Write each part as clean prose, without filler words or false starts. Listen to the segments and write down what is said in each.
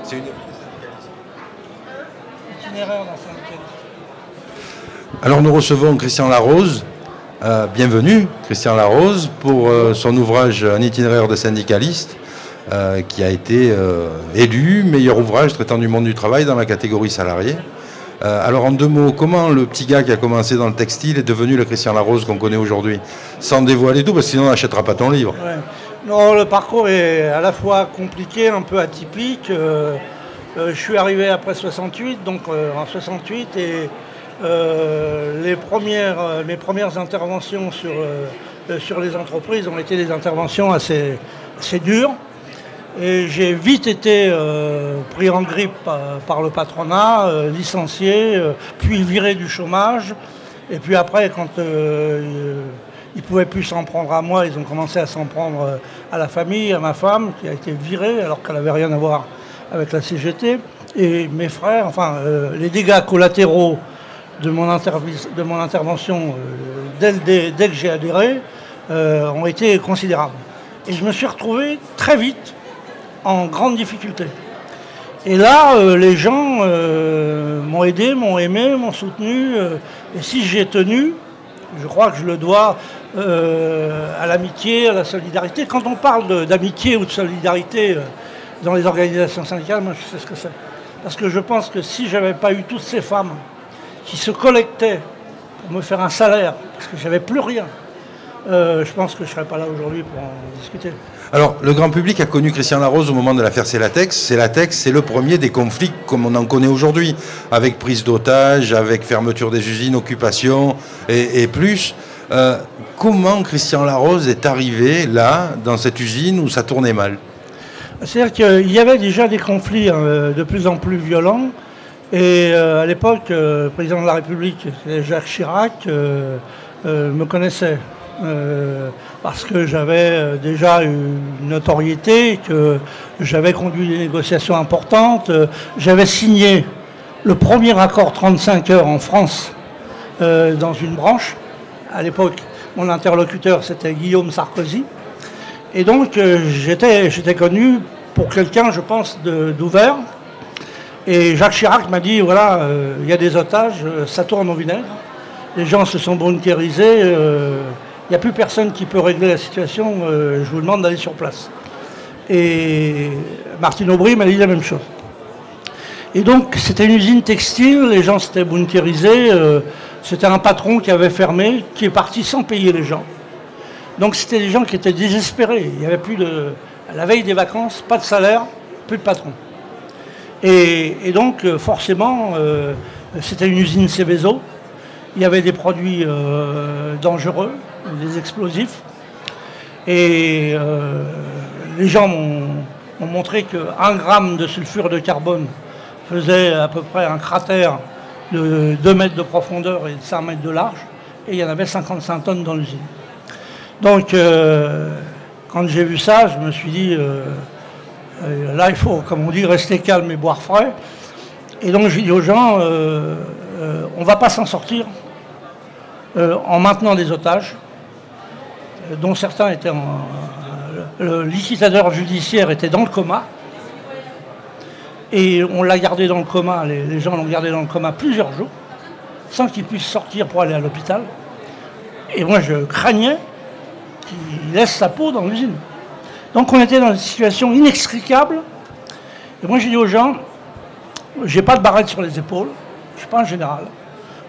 C'est une itinéraire d'un syndicaliste. Alors nous recevons Christian Larose. Bienvenue Christian Larose pour son ouvrage Un itinéraire de syndicaliste qui a été élu meilleur ouvrage traitant du monde du travail dans la catégorie salarié. Alors en deux mots, comment le petit gars qui a commencé dans le textile est devenu le Christian Larose qu'on connaît aujourd'hui? Sans dévoiler tout, parce que sinon on n'achètera pas ton livre. Ouais. Non, le parcours est à la fois compliqué, un peu atypique. Je suis arrivé après 68, donc en 68, et mes premières interventions sur les entreprises ont été des interventions assez dures. Et j'ai vite été pris en grippe par le patronat, licencié, puis viré du chômage. Et puis après, quand ils ne pouvaient plus s'en prendre à moi, ils ont commencé à s'en prendre à la famille, à ma femme, qui a été virée alors qu'elle n'avait rien à voir avec la CGT. Et mes frères, enfin, les dégâts collatéraux de mon intervention dès que j'ai adhéré ont été considérables. Et je me suis retrouvé très vite en grande difficulté. Et là, les gens m'ont aidé, m'ont aimé, m'ont soutenu. Et si j'ai tenu, je crois que je le dois à l'amitié, à la solidarité. Quand on parle d'amitié ou de solidarité dans les organisations syndicales, moi je sais ce que c'est. Parce que je pense que si je n'avais pas eu toutes ces femmes qui se collectaient pour me faire un salaire, parce que je n'avais plus rien, je pense que je ne serais pas là aujourd'hui pour en discuter. Alors, le grand public a connu Christian Larose au moment de l'affaire Celatex. Celatex, c'est le premier des conflits comme on en connaît aujourd'hui, avec prise d'otages, avec fermeture des usines, occupation et plus. Comment Christian Larose est arrivé là, dans cette usine où ça tournait mal? C'est-à-dire qu'il y avait déjà des conflits de plus en plus violents. Et à l'époque, le président de la République, Jacques Chirac, me connaissait. Parce que j'avais déjà une notoriété, que j'avais conduit des négociations importantes. J'avais signé le premier accord 35 heures en France dans une branche. À l'époque, mon interlocuteur, c'était Guillaume Sarkozy. Et donc, j'étais connu pour quelqu'un, je pense, d'ouvert. Et Jacques Chirac m'a dit, voilà, il y a des otages, ça tourne au vinaigre. Les gens se sont bunkérisés. Il n'y a plus personne qui peut régler la situation, je vous demande d'aller sur place. Et Martine Aubry m'a dit la même chose. Et donc, c'était une usine textile, les gens s'étaient bunkérisés, c'était un patron qui avait fermé, qui est parti sans payer les gens. Donc, c'était des gens qui étaient désespérés. Il n'y avait plus à la veille des vacances, pas de salaire, plus de patron. Et donc, forcément, c'était une usine Seveso. Il y avait des produits dangereux, des explosifs. Et les gens m'ont montré qu'1 gramme de sulfure de carbone faisait à peu près un cratère de 2 mètres de profondeur et de 5 mètres de large. Et il y en avait 55 tonnes dans l'usine. Donc, quand j'ai vu ça, je me suis dit, là, il faut, comme on dit, rester calme et boire frais. Et donc, j'ai dit aux gens, on ne va pas s'en sortir en maintenant des otages, dont certains étaient le liquidateur judiciaire était dans le coma. Et on l'a gardé dans le coma, les gens l'ont gardé dans le coma plusieurs jours, sans qu'il puisse sortir pour aller à l'hôpital. Et moi, je craignais qu'il laisse sa peau dans l'usine. Donc on était dans une situation inextricable. Et moi, j'ai dit aux gens, j'ai pas de barrette sur les épaules, je suis pas un général.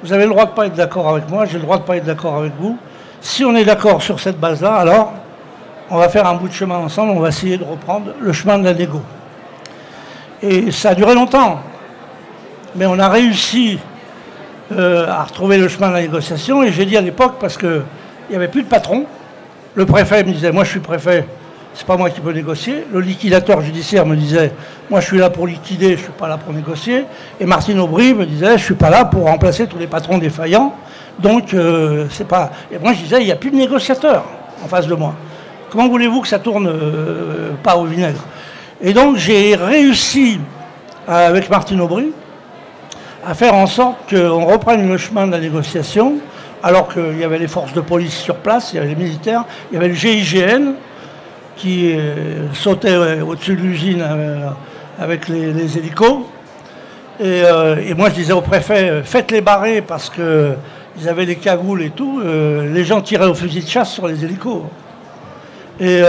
Vous avez le droit de ne pas être d'accord avec moi, j'ai le droit de ne pas être d'accord avec vous. Si on est d'accord sur cette base-là, alors on va faire un bout de chemin ensemble, on va essayer de reprendre le chemin de la négo. Et ça a duré longtemps, mais on a réussi à retrouver le chemin de la négociation. Et j'ai dit à l'époque, parce qu'il n'y avait plus de patron, le préfet me disait, moi je suis préfet, c'est pas moi qui peux négocier. Le liquidateur judiciaire me disait, moi je suis là pour liquider, je ne suis pas là pour négocier. Et Martine Aubry me disait, je ne suis pas là pour remplacer tous les patrons défaillants. Donc, c'est pas... Et moi je disais, il n'y a plus de négociateurs en face de moi. Comment voulez-vous que ça tourne pas au vinaigre? Et donc j'ai réussi, avec Martine Aubry, à faire en sorte qu'on reprenne le chemin de la négociation, alors qu'il y avait les forces de police sur place, il y avait les militaires, il y avait le GIGN qui sautait au-dessus de l'usine avec les hélicos. Et moi je disais au préfet, faites-les barrer parce qu'ils avaient des cagoules et tout, les gens tiraient au fusil de chasse sur les hélicos. Et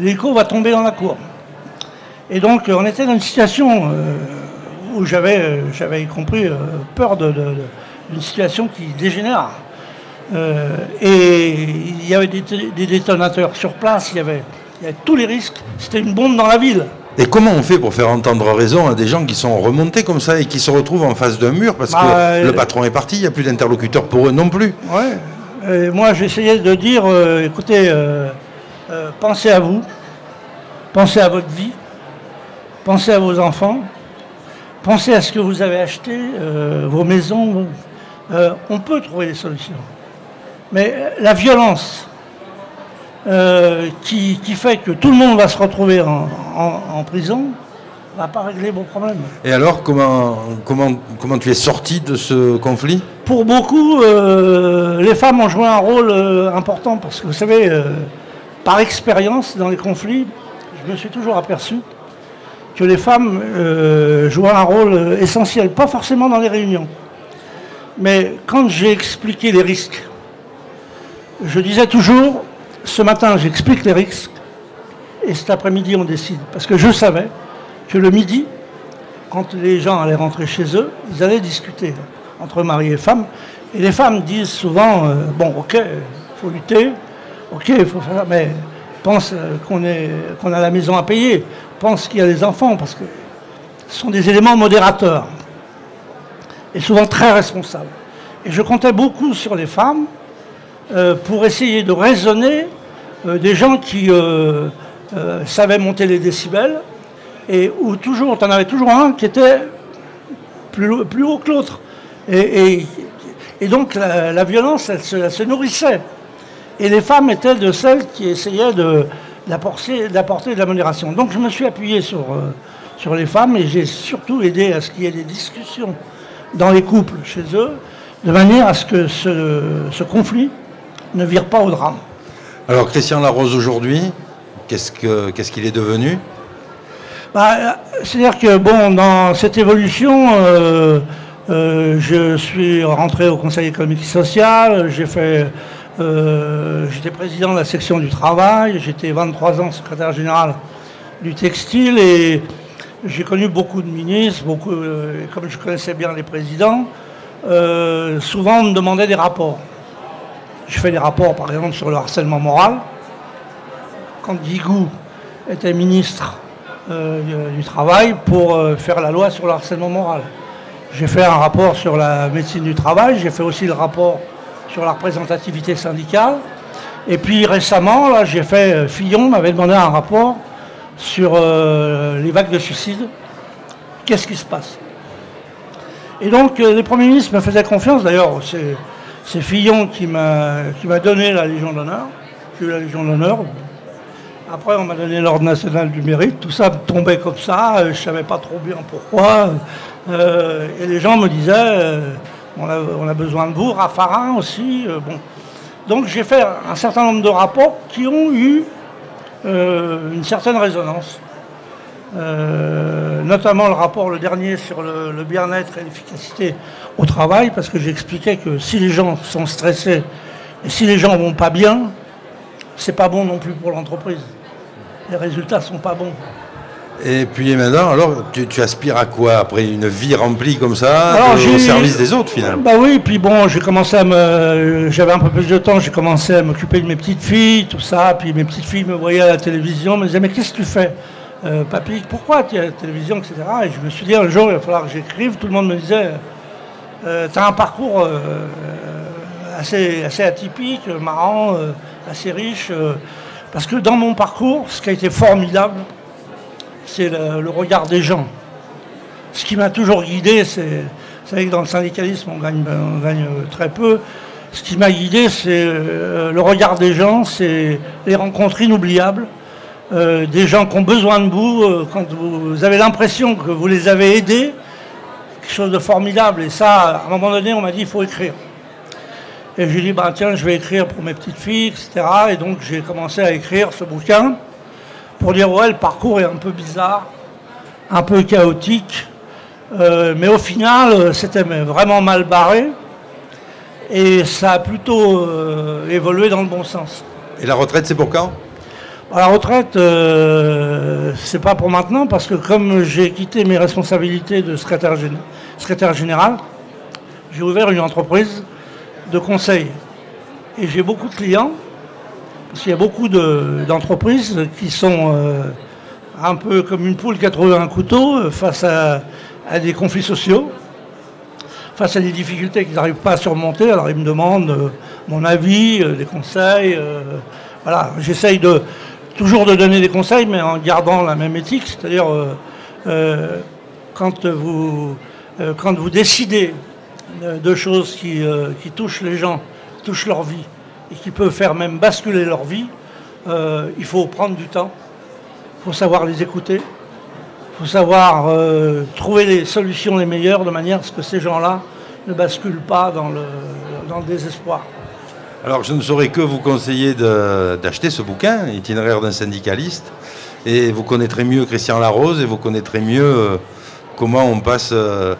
l'hélico va tomber dans la cour. Et donc on était dans une situation où j'avais y compris peur d'une situation qui dégénère. Et il y avait des détonateurs sur place, il y avait tous les risques, c'était une bombe dans la ville. Et comment on fait pour faire entendre raison à des gens qui sont remontés comme ça et qui se retrouvent en face d'un mur parce que le patron est parti, il n'y a plus d'interlocuteur pour eux non plus? Ouais. Et moi j'essayais de dire, écoutez, pensez à vous, pensez à votre vie, pensez à vos enfants, pensez à ce que vous avez acheté, vos maisons. On peut trouver des solutions. Mais la violence qui fait que tout le monde va se retrouver en prison ne va pas régler vos problèmes. Et alors, comment tu es sorti de ce conflit? Pour beaucoup, les femmes ont joué un rôle important parce que vous savez, par expérience dans les conflits, je me suis toujours aperçu que les femmes jouaient un rôle essentiel, pas forcément dans les réunions. Mais quand j'ai expliqué les risques, je disais toujours, ce matin j'explique les risques, et cet après-midi on décide. Parce que je savais que le midi, quand les gens allaient rentrer chez eux, ils allaient discuter entre mari et femme. Et les femmes disent souvent, bon ok, il faut lutter, ok, il faut faire ça, mais pense qu'on a la maison à payer, pense qu'il y a des enfants, parce que ce sont des éléments modérateurs. Et souvent très responsables. Et je comptais beaucoup sur les femmes pour essayer de raisonner des gens qui savaient monter les décibels et où toujours, t'en avais toujours un qui était plus haut que l'autre. Et donc la violence, elle se nourrissait. Et les femmes étaient de celles qui essayaient d'apporter de la modération. Donc je me suis appuyé sur les femmes et j'ai surtout aidé à ce qu'il y ait des discussions dans les couples chez eux, de manière à ce que ce conflit ne vire pas au drame. Alors Christian Larose aujourd'hui, qu'est-ce qu'il est devenu? C'est-à-dire que bon, dans cette évolution, je suis rentré au Conseil économique et social, j'étais président de la section du travail, j'étais 23 ans secrétaire général du textile et j'ai connu beaucoup de ministres, comme je connaissais bien les présidents, souvent on me demandait des rapports. Je fais des rapports par exemple sur le harcèlement moral. Quand Guigou était ministre du Travail pour faire la loi sur le harcèlement moral. J'ai fait un rapport sur la médecine du travail, j'ai fait aussi le rapport sur la représentativité syndicale. Et puis récemment, là, j'ai fait, Fillon m'avait demandé un rapport sur les vagues de suicide. Qu'est-ce qui se passe? Et donc les premiers ministres me faisaient confiance. D'ailleurs, c'est Fillon qui m'a donné la Légion d'honneur. J'ai eu la Légion d'honneur. Après, on m'a donné l'Ordre national du mérite. Tout ça tombait comme ça. Je ne savais pas trop bien pourquoi. Et les gens me disaient, on a besoin de vous. Raffarin aussi. Bon. Donc j'ai fait un certain nombre de rapports qui ont eu une certaine résonance. Notamment le dernier sur le bien-être et l'efficacité au travail, parce que j'expliquais que si les gens sont stressés et si les gens vont pas bien, c'est pas bon non plus pour l'entreprise. Les résultats sont pas bons. Et puis maintenant, alors, tu aspires à quoi après une vie remplie comme ça, au service des autres finalement? Bah oui, puis bon, j'avais un peu plus de temps, j'ai commencé à m'occuper de mes petites filles, tout ça, puis mes petites filles me voyaient à la télévision, me disaient mais qu'est-ce que tu fais? Papy, pourquoi tu es à la télévision, etc. Et je me suis dit un jour, il va falloir que j'écrive. Tout le monde me disait, tu as un parcours assez atypique, marrant, assez riche. Parce que dans mon parcours, ce qui a été formidable, c'est le regard des gens. Ce qui m'a toujours guidé, vous savez que dans le syndicalisme, on gagne très peu. Ce qui m'a guidé, c'est le regard des gens, c'est les rencontres inoubliables. Des gens qui ont besoin de vous, quand vous avez l'impression que vous les avez aidés, quelque chose de formidable. Et ça, à un moment donné, on m'a dit, il faut écrire. Et j'ai dit, bah, tiens, je vais écrire pour mes petites filles, etc. Et donc, j'ai commencé à écrire ce bouquin pour dire, ouais, le parcours est un peu bizarre, un peu chaotique. Mais au final, c'était vraiment mal barré. Et ça a plutôt évolué dans le bon sens. Et la retraite, c'est pour quand? La retraite, c'est pas pour maintenant, parce que comme j'ai quitté mes responsabilités de secrétaire général, j'ai ouvert une entreprise de conseil. Et j'ai beaucoup de clients, parce qu'il y a beaucoup d'entreprises qui sont un peu comme une poule qui a trouvé un couteau face à des conflits sociaux, face à des difficultés qu'ils n'arrivent pas à surmonter. Alors ils me demandent mon avis, des conseils. Voilà, j'essaye toujours de donner des conseils, mais en gardant la même éthique, c'est-à-dire quand vous décidez de choses qui touchent les gens, touchent leur vie, et qui peuvent faire même basculer leur vie, il faut prendre du temps, il faut savoir les écouter, il faut savoir trouver les solutions les meilleures de manière à ce que ces gens-là ne basculent pas dans le désespoir. Alors, je ne saurais que vous conseiller d'acheter ce bouquin, Itinéraire d'un syndicaliste, et vous connaîtrez mieux Christian Larose et vous connaîtrez mieux comment on passe de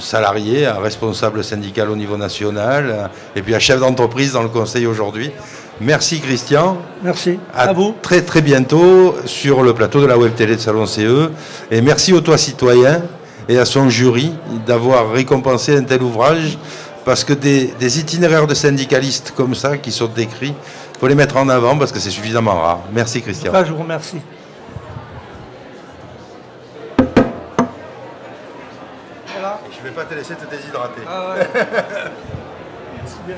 salarié à responsable syndical au niveau national et puis à chef d'entreprise dans le conseil aujourd'hui. Merci Christian. Merci. À vous. Très très bientôt sur le plateau de la web télé de Salon CE. Et merci au Toit Citoyen et à son jury d'avoir récompensé un tel ouvrage. Parce que des itinéraires de syndicalistes comme ça, qui sont décrits, il faut les mettre en avant parce que c'est suffisamment rare. Merci Christian. Je vous remercie. Voilà. Je ne vais pas te laisser te déshydrater. Ah ouais. Merci bien.